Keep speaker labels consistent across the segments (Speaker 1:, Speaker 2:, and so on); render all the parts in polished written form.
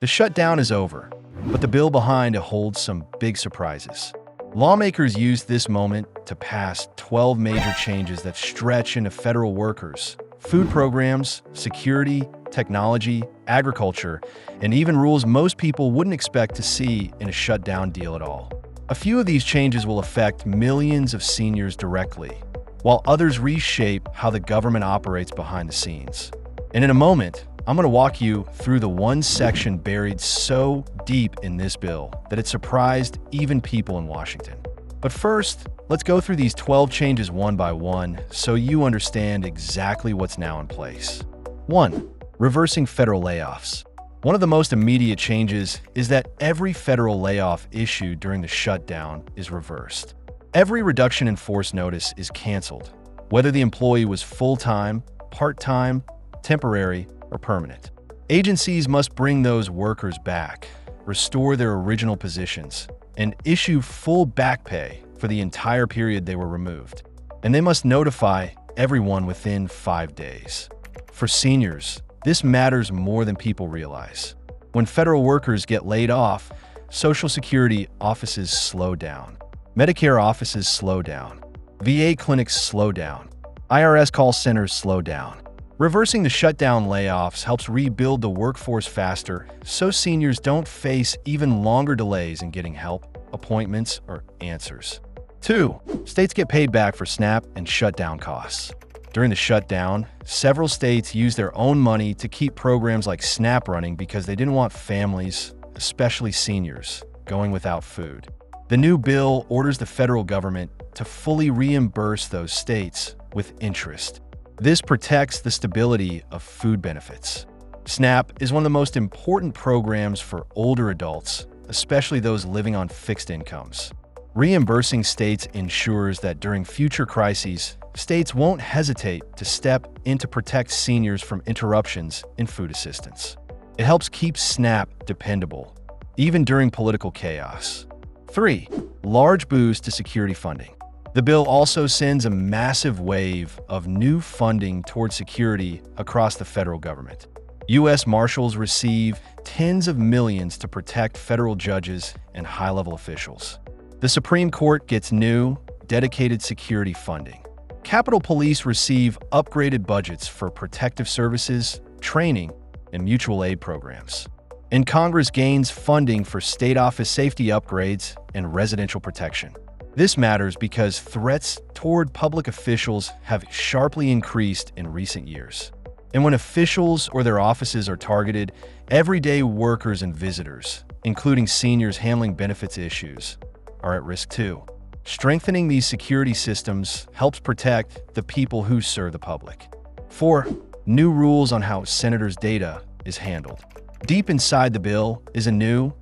Speaker 1: The shutdown is over, but the bill behind it holds some big surprises. Lawmakers used this moment to pass 12 major changes that stretch into federal workers, food programs, security, technology, agriculture, and even rules most people wouldn't expect to see in a shutdown deal at all. A few of these changes will affect millions of seniors directly, while others reshape how the government operates behind the scenes. And in a moment, I'm going to walk you through the one section buried so deep in this bill that it surprised even people in Washington. But first, let's go through these 12 changes one by one so you understand exactly what's now in place. 1. Reversing federal layoffs. One of the most immediate changes is that every federal layoff issued during the shutdown is reversed. Every reduction in force notice is canceled, whether the employee was full-time, part-time, temporary, or permanent. Agencies must bring those workers back, restore their original positions, and issue full back pay for the entire period they were removed. And they must notify everyone within 5 days. For seniors, this matters more than people realize. When federal workers get laid off, Social Security offices slow down. Medicare offices slow down. VA clinics slow down. IRS call centers slow down. Reversing the shutdown layoffs helps rebuild the workforce faster so seniors don't face even longer delays in getting help, appointments, or answers. 2. States get paid back for SNAP and shutdown costs. During the shutdown, several states used their own money to keep programs like SNAP running because they didn't want families, especially seniors, going without food. The new bill orders the federal government to fully reimburse those states with interest. This protects the stability of food benefits. SNAP is one of the most important programs for older adults, especially those living on fixed incomes. Reimbursing states ensures that during future crises, states won't hesitate to step in to protect seniors from interruptions in food assistance. It helps keep SNAP dependable, even during political chaos. 3. Large boost to security funding. The bill also sends a massive wave of new funding toward security across the federal government. U.S. Marshals receive tens of millions to protect federal judges and high-level officials. The Supreme Court gets new, dedicated security funding. Capitol Police receive upgraded budgets for protective services, training, and mutual aid programs. And Congress gains funding for state office safety upgrades and residential protection. This matters because threats toward public officials have sharply increased in recent years. And when officials or their offices are targeted, everyday workers and visitors, including seniors handling benefits issues, are at risk too. Strengthening these security systems helps protect the people who serve the public. 4. New rules on how senators' data is handled. Deep inside the bill is a new,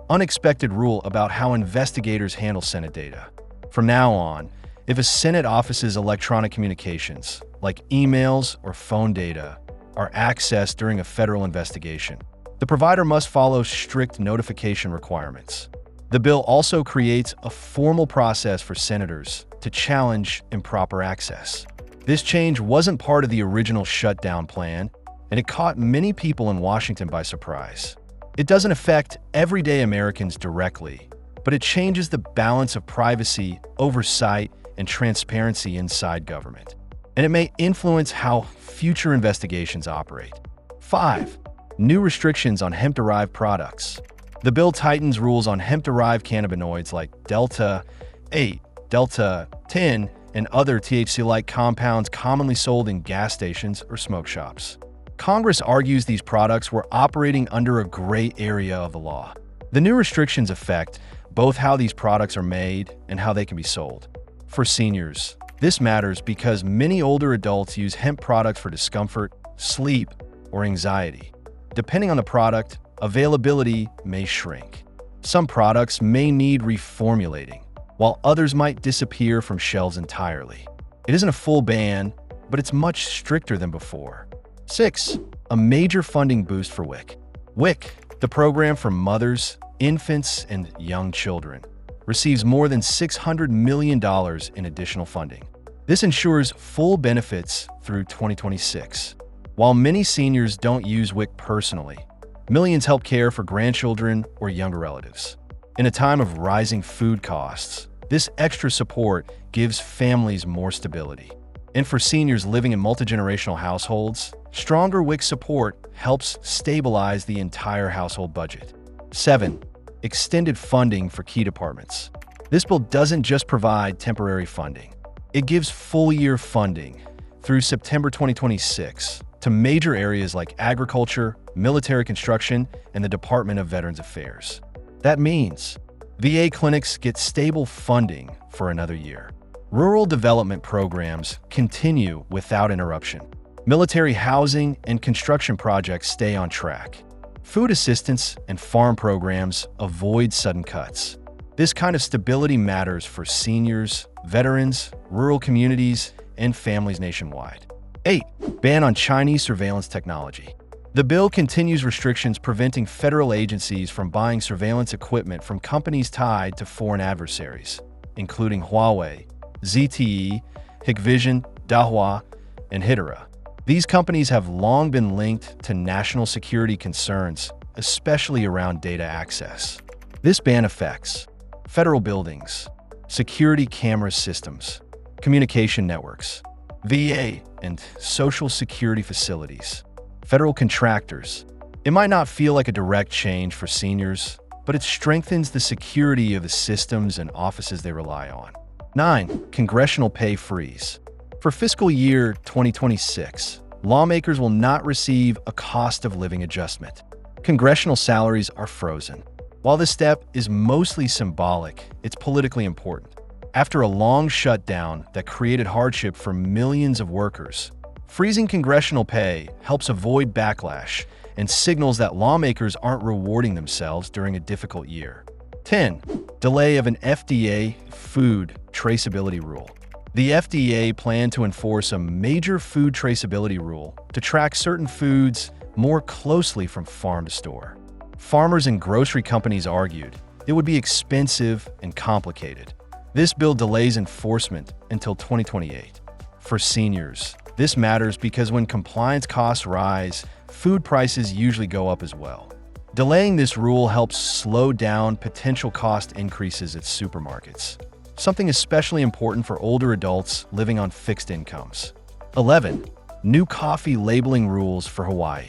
Speaker 1: unexpected rule about how investigators handle Senate data. From now on, if a Senate office's electronic communications, like emails or phone data, are accessed during a federal investigation, the provider must follow strict notification requirements. The bill also creates a formal process for senators to challenge improper access. This change wasn't part of the original shutdown plan, and it caught many people in Washington by surprise. It doesn't affect everyday Americans directly, but it changes the balance of privacy, oversight, and transparency inside government. And it may influence how future investigations operate. 5. New restrictions on hemp-derived products. The bill tightens rules on hemp-derived cannabinoids like Delta-8, Delta-10, and other THC-like compounds commonly sold in gas stations or smoke shops. Congress argues these products were operating under a gray area of the law. The new restrictions affect both how these products are made and how they can be sold. For seniors, this matters because many older adults use hemp products for discomfort, sleep, or anxiety. Depending on the product, availability may shrink. Some products may need reformulating, while others might disappear from shelves entirely. It isn't a full ban, but it's much stricter than before. 6. A major funding boost for WIC. WIC, the program for mothers, infants, and young children, receives more than $600 million in additional funding. This ensures full benefits through 2026. While many seniors don't use WIC personally, Millions help care for grandchildren or younger relatives. In a time of rising food costs, this extra support gives families more stability. And for seniors living in multi-generational households, stronger WIC support helps stabilize the entire household budget. 7. Extended funding for key departments. This bill doesn't just provide temporary funding. It gives full-year funding through September 2026 to major areas like agriculture, military construction, and the Department of Veterans Affairs. That means VA clinics get stable funding for another year. Rural development programs continue without interruption. Military housing and construction projects stay on track. Food assistance and farm programs avoid sudden cuts. This kind of stability matters for seniors, veterans, rural communities, and families nationwide. 8. Ban on Chinese surveillance technology. The bill continues restrictions preventing federal agencies from buying surveillance equipment from companies tied to foreign adversaries, including Huawei, ZTE, Hikvision, Dahua, and Hidera. These companies have long been linked to national security concerns, especially around data access. This ban affects federal buildings, security camera systems, communication networks, VA and Social Security facilities, federal contractors. It might not feel like a direct change for seniors, but it strengthens the security of the systems and offices they rely on. 9. Congressional pay freeze. For fiscal year 2026, lawmakers will not receive a cost of living adjustment. Congressional salaries are frozen. While this step is mostly symbolic, it's politically important. After a long shutdown that created hardship for millions of workers, freezing congressional pay helps avoid backlash and signals that lawmakers aren't rewarding themselves during a difficult year. 10. Delay of an FDA food traceability rule. The FDA planned to enforce a major food traceability rule to track certain foods more closely from farm to store. Farmers and grocery companies argued it would be expensive and complicated. This bill delays enforcement until 2028. For seniors, this matters because when compliance costs rise, food prices usually go up as well. Delaying this rule helps slow down potential cost increases at supermarkets, something especially important for older adults living on fixed incomes. 11. New coffee labeling rules for Hawaii.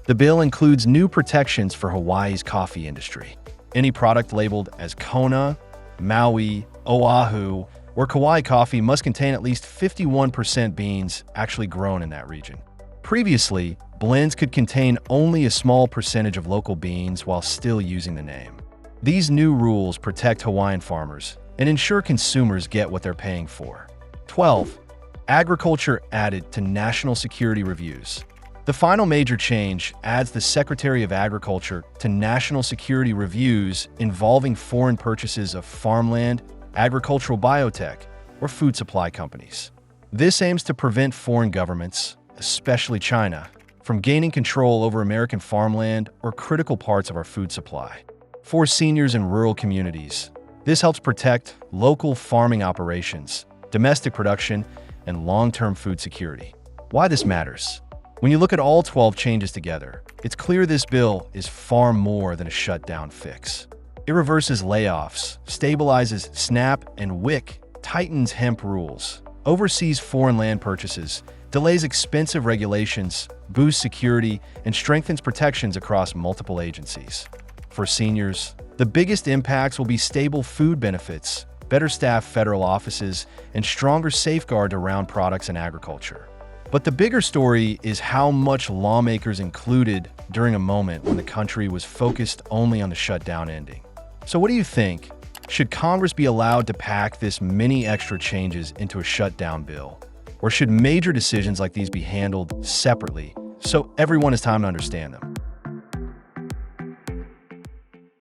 Speaker 1: The bill includes new protections for Hawaii's coffee industry. Any product labeled as Kona, Maui, Oahu, or Kauai coffee must contain at least 51% beans actually grown in that region. Previously, blends could contain only a small percentage of local beans while still using the name. These new rules protect Hawaiian farmers and ensure consumers get what they're paying for. 12. Agriculture added to national security reviews. The final major change adds the Secretary of Agriculture to national security reviews involving foreign purchases of farmland, agricultural biotech, or food supply companies. This aims to prevent foreign governments, especially China, from gaining control over American farmland or critical parts of our food supply. For seniors in rural communities, this helps protect local farming operations, domestic production, and long-term food security. Why this matters? When you look at all 12 changes together, it's clear this bill is far more than a shutdown fix. It reverses layoffs, stabilizes SNAP and WIC, tightens hemp rules, oversees foreign land purchases, delays expensive regulations, boosts security, and strengthens protections across multiple agencies. For seniors, the biggest impacts will be stable food benefits, better staffed federal offices, and stronger safeguards around products and agriculture. But the bigger story is how much lawmakers included during a moment when the country was focused only on the shutdown ending. So what do you think? Should Congress be allowed to pack this many extra changes into a shutdown bill? Or should major decisions like these be handled separately so everyone has time to understand them?